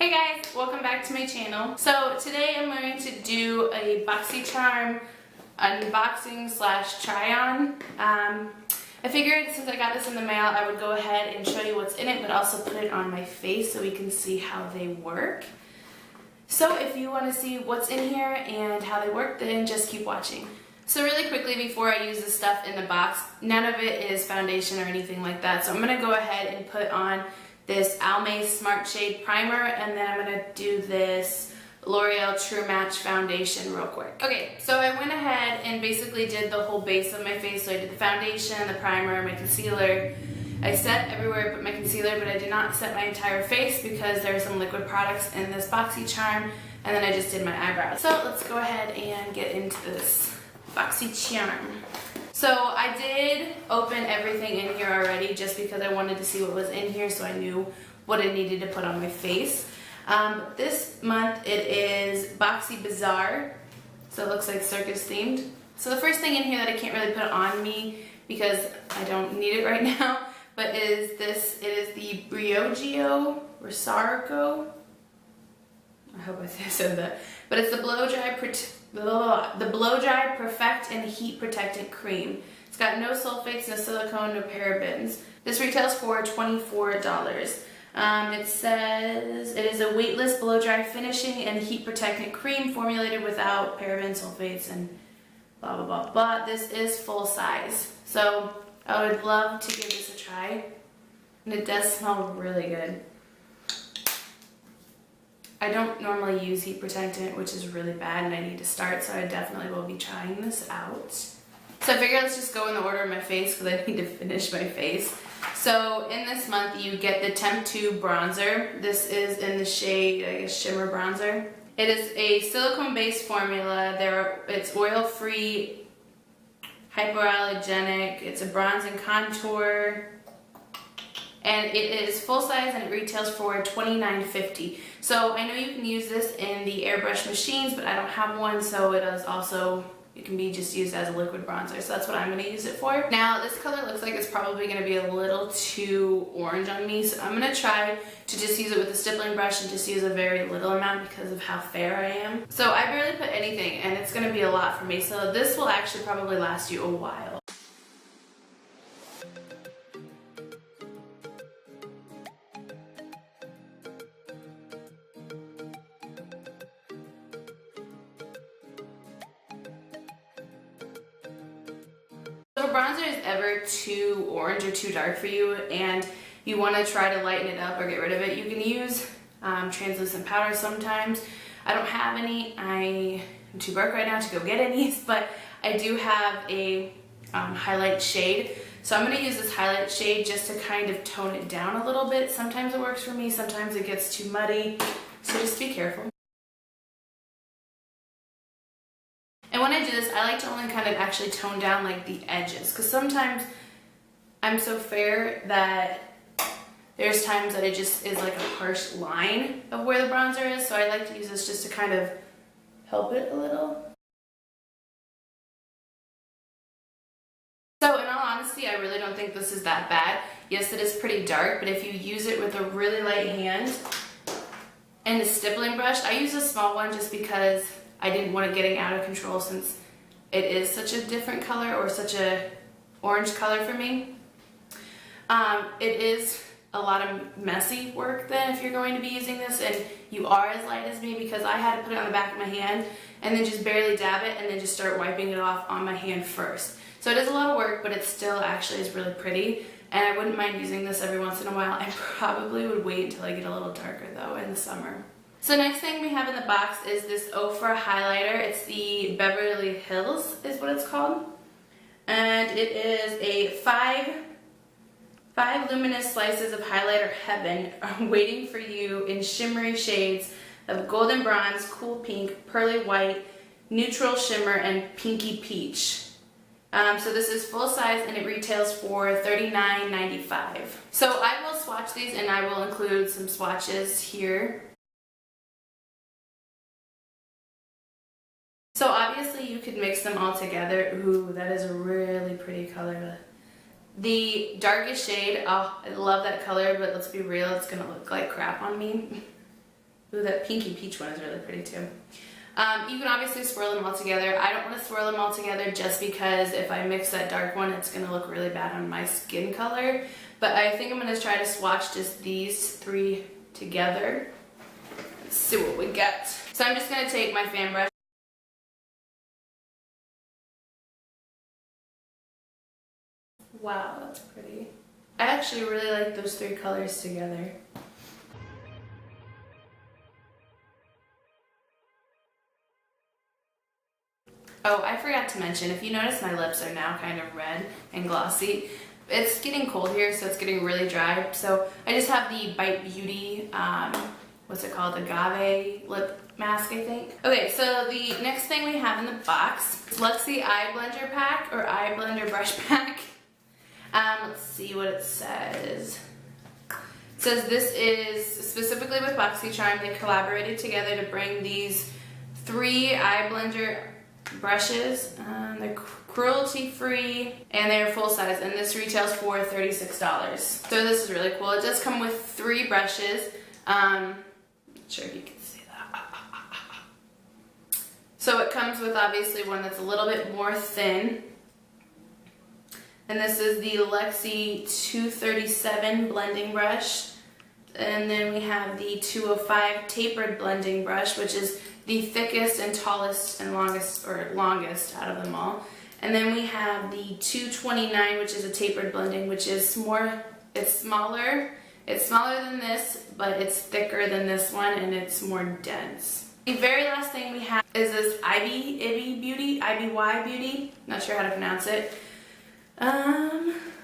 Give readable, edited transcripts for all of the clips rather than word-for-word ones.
Hey guys, welcome back to my channel. So today I'm going to do a BoxyCharm unboxing slash try on. I figured since I got this in the mail I would go ahead and show you what's in it, but also put it on my face so we can see how they work. So if you want to see what's in here and how they work, then just keep watching. So really quickly before I use the stuff in the box, none of it is foundation or anything like that. So I'm going to go ahead and put on this Almay Smart Shade Primer, and then I'm going to do this L'Oreal True Match Foundation real quick. Okay, so I went ahead and basically did the whole base of my face. So I did the foundation, the primer, my concealer. I set everywhere I put my concealer, but I did not set my entire face because there are some liquid products in this BoxyCharm, and then I just did my eyebrows. So let's go ahead and get into this BoxyCharm. So I did open everything in here already just because I wanted to see what was in here so I knew what I needed to put on my face. This month it is Boxy Bazaar, so it looks like circus themed. So the first thing in here that I can't really put on me because I don't need it right now, but is this. It is the Briogeo Rosarco. I hope I said that. But it's the Blow Dry Perfect and Heat Protectant Cream. It's got no sulfates, no silicone, no parabens. This retails for $24. It says it is a weightless blow dry finishing and heat protectant cream formulated without parabens, sulfates, and blah blah blah blah. This is full size, so I would love to give this a try. And it does smell really good. I don't normally use heat protectant, which is really bad, and I need to start, so I definitely will be trying this out. So I figured let's just go in the order of my face because I need to finish my face. So in this month you get the Temp 2 bronzer. This is in the shade, I guess, Shimmer Bronzer. It is a silicone-based formula. It's oil-free, hypoallergenic. It's a bronze and contour. And it is full size and it retails for $29.50. So I know you can use this in the airbrush machines, but I don't have one, so it is also, it can be just used as a liquid bronzer. So that's what I'm going to use it for. Now this color looks like it's probably going to be a little too orange on me, so I'm going to try to just use it with a stippling brush and just use a very little amount because of how fair I am. So I barely put anything, and it's going to be a lot for me, so this will actually probably last you a while. If a bronzer is ever too orange or too dark for you and you want to try to lighten it up or get rid of it, you can use translucent powder sometimes. I don't have any. I'm too broke right now to go get any, but I do have a highlight shade. So I'm going to use this highlight shade just to kind of tone it down a little bit. Sometimes it works for me, sometimes it gets too muddy, so just be careful. And when I do this, I like to only kind of actually tone down like the edges, because sometimes I'm so fair that there's times that it just is like a harsh line of where the bronzer is, so I like to use this just to kind of help it a little. So in all honesty, I really don't think this is that bad. Yes, it is pretty dark, but if you use it with a really light hand and a stippling brush, I use a small one just because I didn't want it getting out of control since it is such a different color, or such a orange color for me. It is a lot of messy work then if you're going to be using this and you are as light as me, because I had to put it on the back of my hand and then just barely dab it and then just start wiping it off on my hand first. So it is a lot of work, but it still actually is really pretty, and I wouldn't mind using this every once in a while. I probably would wait until I get a little darker though in the summer. So next thing we have in the box is this Ofra highlighter. It's the Beverly Hills is what it's called. And it is a five luminous slices of highlighter heaven waiting for you in shimmery shades of golden bronze, cool pink, pearly white, neutral shimmer, and pinky peach. So this is full size and it retails for $39.95. So I will swatch these, and I will include some swatches here. So obviously you could mix them all together. Ooh, that is a really pretty color. The darkest shade, oh, I love that color, but let's be real, it's gonna look like crap on me. Ooh, that pinky peach one is really pretty too. You can obviously swirl them all together. I don't want to swirl them all together just because if I mix that dark one, it's going to look really bad on my skin color. But I think I'm going to try to swatch just these three together. Let's see what we get. So I'm just going to take my fan brush. Wow, that's pretty. I actually really like those three colors together. Oh, I forgot to mention, if you notice my lips are now kind of red and glossy. It's getting cold here, so it's getting really dry. So I just have the Bite Beauty, what's it called? Agave lip mask, I think. Okay, so the next thing we have in the box is Luxie Eye Blender Pack, or Eye Blender Brush Pack. Let's see what it says. It says this is specifically with BoxyCharm. They collaborated together to bring these 3 eye blender brushes. They're cruelty-free and they're full size, and this retails for $36. So this is really cool. It does come with 3 brushes. Not sure if you can see that. So it comes with obviously one that's a little bit more thin. And this is the Luxie 237 blending brush. And then we have the 205 tapered blending brush, which is the thickest and tallest and longest out of them all. And then we have the 229, which is a tapered blending, which is it's smaller. It's smaller than this, but it's thicker than this one, and it's more dense. The very last thing we have is this IBY Beauty. Not sure how to pronounce it.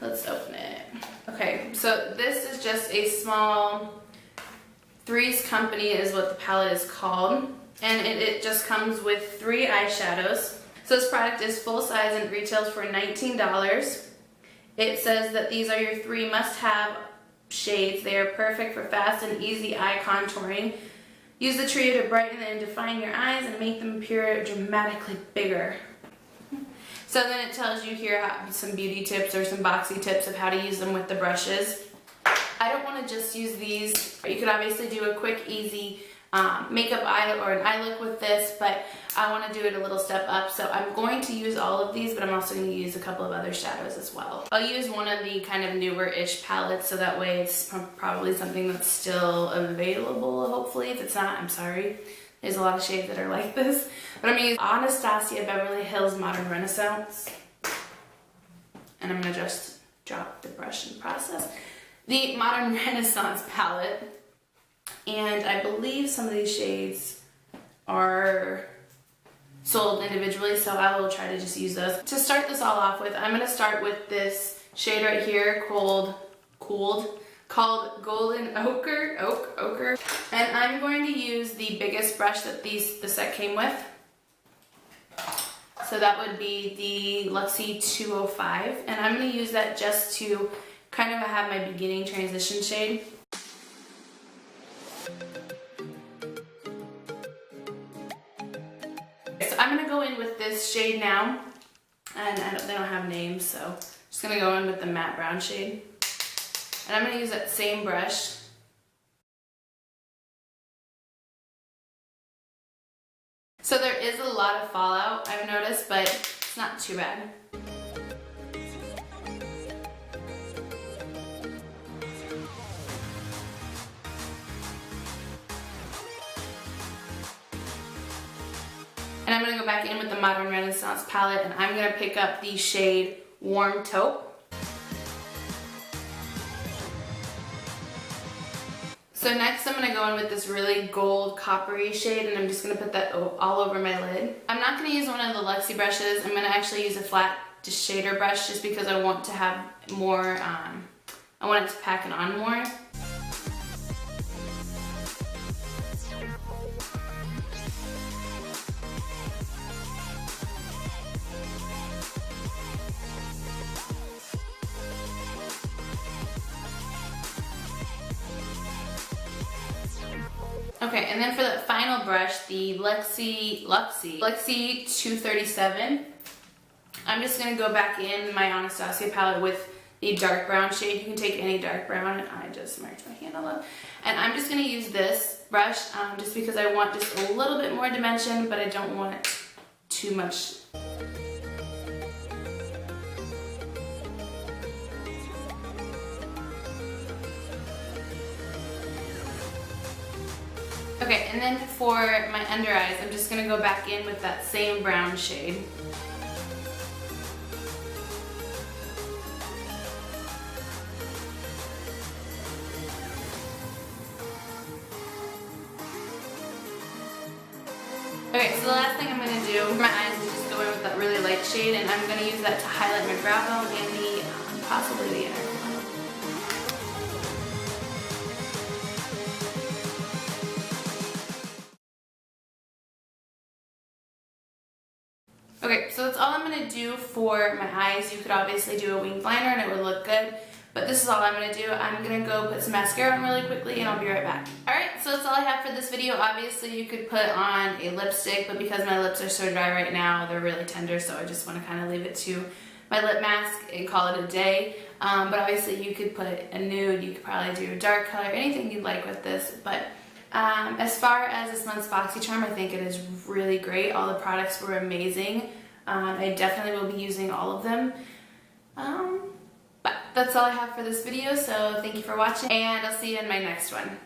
Let's open it. Okay, so this is just a small Three's Company is what the palette is called. And it just comes with 3 eyeshadows. So this product is full size and retails for $19. It says that these are your 3 must-have shades. They are perfect for fast and easy eye contouring. Use the trio to brighten and define your eyes and make them appear dramatically bigger. So then it tells you here some beauty tips or some boxy tips of how to use them with the brushes. I don't want to just use these. You could obviously do a quick, easy makeup eye or an eye look with this, but I want to do it a little step up. So I'm going to use all of these, but I'm also going to use a couple of other shadows as well. I'll use one of the kind of newer-ish palettes, so that way it's probably something that's still available, hopefully. If it's not, I'm sorry. There's a lot of shades that are like this. But I'm going to use Anastasia Beverly Hills Modern Renaissance. And I'm going to just drop the brush in process. The Modern Renaissance palette. And I believe some of these shades are sold individually, so I will try to just use those. To start this all off with, I'm going to start with this shade right here called Golden Ochre. And I'm going to use the biggest brush that the set came with. So that would be the Luxie 205. And I'm going to use that just to kind of have my beginning transition shade. So I'm going to go in with this shade now. And they don't have names, so I'm just going to go in with the matte brown shade. And I'm going to use that same brush. So there is a lot of fallout, I've noticed, but it's not too bad. And I'm going to go back in with the Modern Renaissance palette, and I'm going to pick up the shade Warm Taupe. So next I'm going to go in with this really gold coppery shade, and I'm just going to put that all over my lid. I'm not going to use one of the Luxie brushes. I'm going to actually use a flat just shader brush just because I want to have more, I want it to pack it on more. Okay, and then for the final brush, the Luxie 237, I'm just going to go back in my Anastasia palette with the dark brown shade. You can take any dark brown, and I just marked my hand a little. And I'm just going to use this brush just because I want just a little bit more dimension, but I don't want too much. Okay, and then for my under eyes, I'm just going to go back in with that same brown shade. Okay, so the last thing I'm going to do for my eyes is just go in with that really light shade, and I'm going to use that to highlight my brow bone and possibly the inner. Okay, so that's all I'm going to do for my eyes. You could obviously do a winged liner and it would look good, but this is all I'm going to do. I'm going to go put some mascara on really quickly and I'll be right back. Alright, so that's all I have for this video. Obviously you could put on a lipstick, but because my lips are so dry right now, they're really tender, so I just want to kind of leave it to my lip mask and call it a day. But obviously you could put a nude, you could probably do a dark color, anything you'd like with this. But as far as this month's BoxyCharm, I think it is really great. All the products were amazing. I definitely will be using all of them. But that's all I have for this video, so thank you for watching, and I'll see you in my next one.